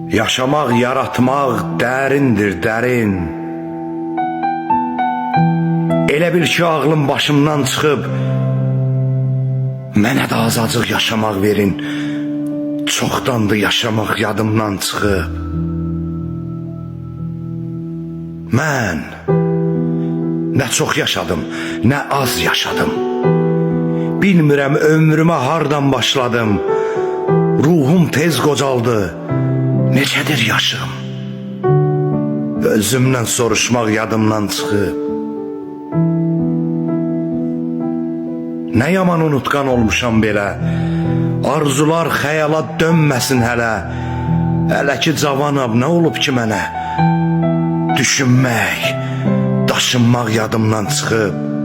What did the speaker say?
Yaşamaq, yaratmaq dərindir, dərin. Elə bil ki, ağlım başımdan çıxıb, mənə də azacıq yaşamaq verin. Çoxdandır yaşamaq yadımdan çıxıb. Mən nə çox yaşadım, nə az yaşadım. Bilmirəm ömrümə hardan başladım. Ruhum tez qocaldı. Necədir yaşım? Özümdən soruşmaq yadımdan çıxıb. Nə yaman unutqan olmuşam belə. Arzular xəyala dönməsin hələ. Hələ ki cavanam, nə olub ki mənə? Düşünmək, daşınmaq yadımdan çıxıb.